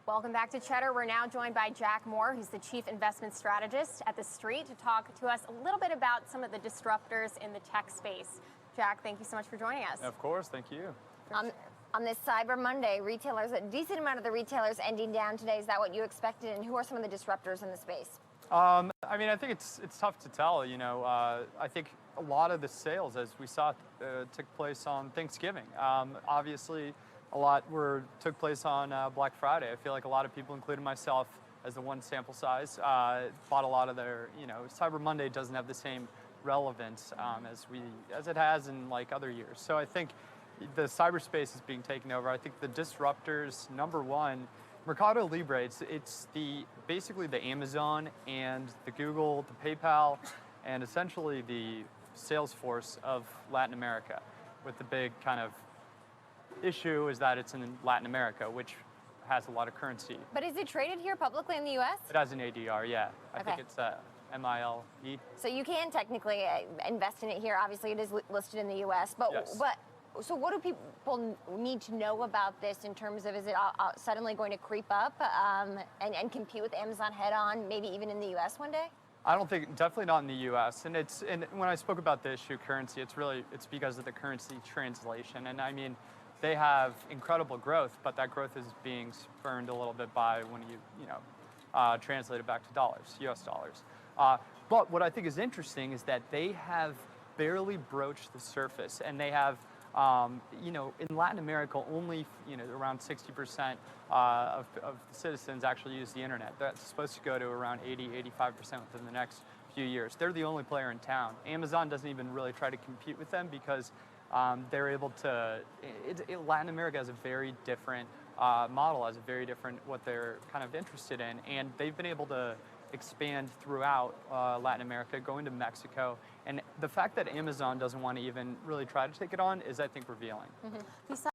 Welcome back to Cheddar. We're now joined by Jack Mohr, who's the Chief Investment Strategist at TheStreet, to talk to us a little bit about some of the disruptors in the tech space. Jack, thank you so much for joining us. Of course, thank you. On this Cyber Monday, retailers, a decent amount of the retailers ending down today. Is that what you expected? And who are some of the disruptors in the space? I mean, I think it's tough to tell. You know, I think a lot of the sales, as we saw, took place on Thanksgiving. Obviously, a lot took place on Black Friday. I feel like a lot of people, including myself, as the one sample size, bought a lot of their. You know, Cyber Monday doesn't have the same relevance as it has in like other years. So I think the cyberspace is being taken over. I think the disruptors, number one, Mercadolibre. It's basically the Amazon and the Google, the PayPal, and essentially the Salesforce of Latin America. With the big kind of issue is that it's in Latin America, which has a lot of currency. But is it traded here publicly in the U.S.? It has an ADR, yeah. I think it's MELI. So you can technically invest in it here. Obviously, it is listed in the U.S. But Yes. So what do people need to know about this in terms of, is it suddenly going to creep up and compete with Amazon head on, maybe even in the U.S. one day? I don't think, definitely not in the U.S. And when I spoke about the issue currency, it's because of the currency translation. And I mean, they have incredible growth, but that growth is being spurned a little bit by when you translate it back to dollars, U.S. dollars. But what I think is interesting is that they have barely broached the surface, and they have, in Latin America, only around 60% of the citizens actually use the internet. That's supposed to go to around 85% within the next few years. They're the only player in town. Amazon doesn't even really try to compete with them because they're able to. Latin America has a very different model, has a very different what they're kind of interested in, and they've been able to expand throughout Latin America, going to Mexico. And the fact that Amazon doesn't want to even really try to take it on is, I think, revealing. Mm-hmm.